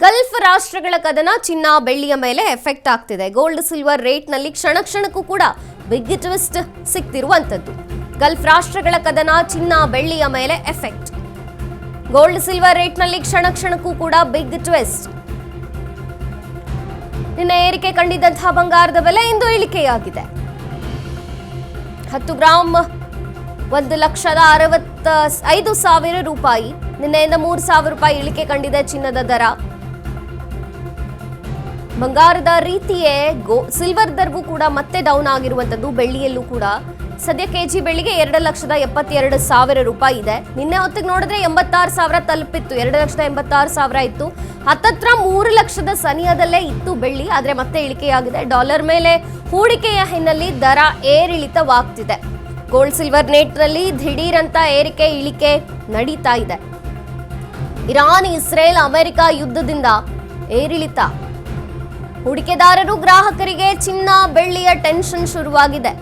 Gulf ರಾಷ್ಟ್ರಗಳ ಕದನ ಚಿನ್ನ ಬೆಳ್ಳಿಯ ಮೇಲೆ ಎಫೆಕ್ಟ್ ಆಗ್ತಿದೆ. ಗೋಲ್ಡ್ ಸಿಲ್ವರ್ ರೇಟ್ ನಲ್ಲಿ ಕ್ಷಣ ಕ್ಷಣಕ್ಕೂ ಕೂಡ ಬಿಗ್ ಟ್ವಿಸ್ಟ್ ಸಿಗ್ತಿರುವಂತದ್ದು. ಗಲ್ಫ್ ರಾಷ್ಟ್ರಗಳ ಕದನ ಚಿನ್ನ ಬೆಳ್ಳಿಯ ಮೇಲೆ ಎಫೆಕ್ಟ್. ಗೋಲ್ಡ್ ಸಿಲ್ವರ್ ರೇಟ್ ನಲ್ಲಿ ಕ್ಷಣ ಕ್ಷಣಕ್ಕೂ ಕೂಡ ಬಿಗ್ ಟ್ವಿಸ್ಟ್. ನಿನ್ನೆ ಏರಿಕೆ ಕಂಡಿದ್ದಂತಹ ಬಂಗಾರದ ಬೆಲೆ ಇಂದು ಇಳಿಕೆಯಾಗಿದೆ. 10 ಗ್ರಾಂ 1,65,000 ರೂಪಾಯಿ. ನಿನ್ನೆಯಿಂದ 3,000 ರೂಪಾಯಿ ಇಳಿಕೆ ಕಂಡಿದೆ ಚಿನ್ನದ ದರ. ಬಂಗಾರದ ರೀತಿಯೇ ಸಿಲ್ವರ್ ದರವು ಕೂಡ ಮತ್ತೆ ಡೌನ್ ಆಗಿರುವಂತದ್ದು. ಬೆಳ್ಳಿಯಲ್ಲೂ ಕೂಡ ಸದ್ಯ ಕೆಜಿ ಬೆಳ್ಳಿಗೆ 2,72,000 ರೂಪಾಯಿ ಇದೆ. ನಿನ್ನೆ ಹೊತ್ತಿಗೆ ನೋಡಿದ್ರೆ 86,000 ತಲುಪಿತ್ತು. 2,86,000 ಇತ್ತು. ಹತ್ತತ್ರ 3 ಲಕ್ಷದ ಸನಿಹದಲ್ಲೇ ಇತ್ತು ಬೆಳ್ಳಿ. ಆದ್ರೆ ಮತ್ತೆ ಇಳಿಕೆಯಾಗಿದೆ. ಡಾಲರ್ ಮೇಲೆ ಹೂಡಿಕೆಯ ಹಿನ್ನೆಲೆ ದರ ಏರಿಳಿತವಾಗ್ತಿದೆ. ಗೋಲ್ಡ್ ಸಿಲ್ವರ್ ರೇಟ್ ನಲ್ಲಿ ದಿಢೀರಂತ ಏರಿಕೆ ಇಳಿಕೆ ನಡೀತಾ ಇದೆ. ಇರಾನ್ ಇಸ್ರೇಲ್ ಅಮೆರಿಕ ಯುದ್ಧದಿಂದ ಏರಿಳಿತ. ಹೂಡಿಕೆದಾರರು ಗ್ರಾಹಕರಿಗೆ ಚಿನ್ನ ಬೆಳ್ಳಿಯ ಟೆನ್ಷನ್ ಶುರುವಾಗಿದೆ.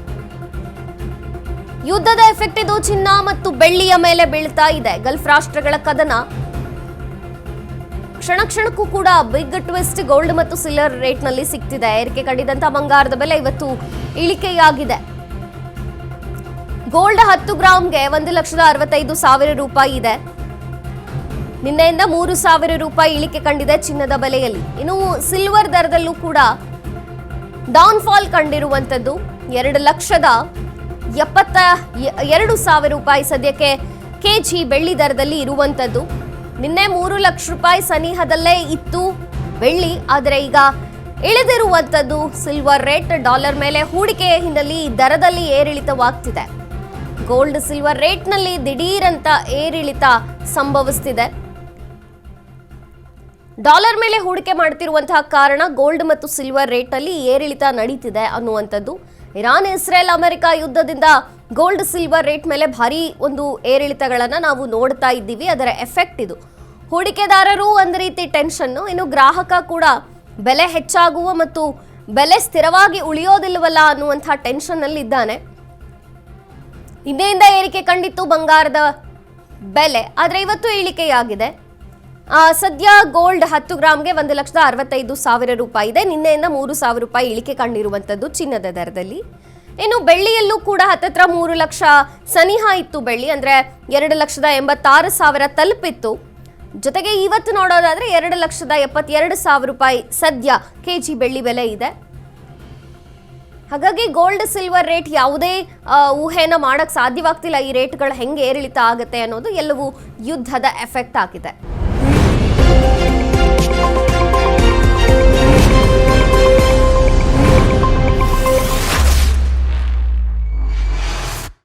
ಯುದ್ಧದ ಎಫೆಕ್ಟ್ ಇದು ಚಿನ್ನ ಮತ್ತು ಬೆಳ್ಳಿಯ ಮೇಲೆ ಬೀಳ್ತಾ ಇದೆ. ಗಲ್ಫ್ ರಾಷ್ಟ್ರಗಳ ಕದನ ಕ್ಷಣ ಕ್ಷಣಕ್ಕೂ ಕೂಡ ಬಿಗ್ ಟ್ವಿಸ್ಟ್ ಗೋಲ್ಡ್ ಮತ್ತು ಸಿಲ್ವರ್ ರೇಟ್ ನಲ್ಲಿ ಸಿಗ್ತಿದೆ. ಏರಿಕೆ ಕಂಡಿದ್ದಂತಹ ಬಂಗಾರದ ಬೆಲೆ ಇವತ್ತು ಇಳಿಕೆಯಾಗಿದೆ. ಗೋಲ್ಡ್ 10 ಗ್ರಾಂಗೆ 1,65,000 ರೂಪಾಯಿ ಇದೆ. ನಿನ್ನೆಯಿಂದ 3,000 ರೂಪಾಯಿ ಇಳಿಕೆ ಕಂಡಿದೆ ಚಿನ್ನದ ಬೆಲೆಯಲ್ಲಿ. ಇನ್ನು ಸಿಲ್ವರ್ ದರದಲ್ಲೂ ಕೂಡ ಡೌನ್ ಫಾಲ್ ಕಂಡಿರುವಂತದ್ದು. 2,72,000 ರೂಪಾಯಿ ಸದ್ಯಕ್ಕೆ ಕೆಜಿ ಬೆಳ್ಳಿ ದರದಲ್ಲಿ ಇರುವಂತದ್ದು. ನಿನ್ನೆ 3 ಲಕ್ಷ ರೂಪಾಯಿ ಸನಿಹದಲ್ಲೇ ಇತ್ತು ಬೆಳ್ಳಿ. ಆದರೆ ಈಗ ಇಳಿದಿರುವಂತದ್ದು ಸಿಲ್ವರ್ ರೇಟ್. ಡಾಲರ್ ಮೇಲೆ ಹೂಡಿಕೆಯ ಹಿನ್ನೆಲೆ ದರದಲ್ಲಿ ಏರಿಳಿತವಾಗ್ತಿದೆ. ಗೋಲ್ಡ್ ಸಿಲ್ವರ್ ರೇಟ್ ನಲ್ಲಿ ದಿಢೀರಂತ ಏರಿಳಿತ ಸಂಭವಿಸ್ತಿದೆ. ಡಾಲರ್ ಮೇಲೆ ಹೂಡಿಕೆ ಮಾಡ್ತಿರುವಂತಹ ಕಾರಣ ಗೋಲ್ಡ್ ಮತ್ತು ಸಿಲ್ವರ್ ರೇಟ್ ನಲ್ಲಿ ಏರಿಳಿತ ನಡೀತಿದೆ ಅನ್ನುವಂಥದ್ದು. ಇರಾನ್ ಇಸ್ರೇಲ್ ಅಮೆರಿಕ ಯುದ್ಧದಿಂದ ಗೋಲ್ಡ್ ಸಿಲ್ವರ್ ರೇಟ್ ಮೇಲೆ ಭಾರಿ ಒಂದು ಏರಿಳಿತಗಳನ್ನ ನಾವು ನೋಡ್ತಾ ಇದ್ದೀವಿ. ಅದರ ಎಫೆಕ್ಟ್ ಇದು. ಹೂಡಿಕೆದಾರರು ಒಂದು ರೀತಿ ಟೆನ್ಷನ್. ಇನ್ನು ಗ್ರಾಹಕ ಕೂಡ ಬೆಲೆ ಹೆಚ್ಚಾಗುವ ಮತ್ತು ಬೆಲೆ ಸ್ಥಿರವಾಗಿ ಉಳಿಯೋದಿಲ್ವಲ್ಲ ಅನ್ನುವಂತಹ ಟೆನ್ಷನ್ ಅಲ್ಲಿ ಇದ್ದಾನೆ. ನಿನ್ನೆಯಿಂದ ಏರಿಕೆ ಕಂಡಿತ್ತು ಬಂಗಾರದ ಬೆಲೆ. ಆದರೆ ಇವತ್ತು ಇಳಿಕೆಯಾಗಿದೆ. ಸದ್ಯ ಗೋಲ್ಡ್ 10 ಗ್ರಾಂಗೆ 1,65,000 ರೂಪಾಯಿ ಇದೆ. ನಿನ್ನೆಯಿಂದ 3,000 ರೂಪಾಯಿ ಇಳಿಕೆ ಕಂಡಿರುವಂತದ್ದು ಚಿನ್ನದ ದರದಲ್ಲಿ. ಇನ್ನು ಬೆಳ್ಳಿಯಲ್ಲೂ ಕೂಡ ಹತ್ತತ್ರ 3 ಲಕ್ಷ ಸನಿಹ ಇತ್ತು ಬೆಳ್ಳಿ. ಅಂದ್ರೆ 2,86,000 ತಲುಪಿತ್ತು. ಜೊತೆಗೆ ಇವತ್ತು ನೋಡೋದಾದ್ರೆ 2,72,000 ರೂಪಾಯಿ ಸದ್ಯ ಕೆಜಿ ಬೆಳ್ಳಿ ಬೆಲೆ ಇದೆ. ಹಾಗಾಗಿ ಗೋಲ್ಡ್ ಸಿಲ್ವರ್ ರೇಟ್ ಯಾವುದೇ ಊಹೆನ ಮಾಡಕ್ ಸಾಧ್ಯವಾಗ್ತಿಲ್ಲ. ಈ ರೇಟ್ಗಳು ಹೆಂಗೆ ಏರಿಳಿತ ಆಗುತ್ತೆ ಅನ್ನೋದು ಎಲ್ಲವೂ ಯುದ್ಧದ ಎಫೆಕ್ಟ್ ಆಗಿದೆ.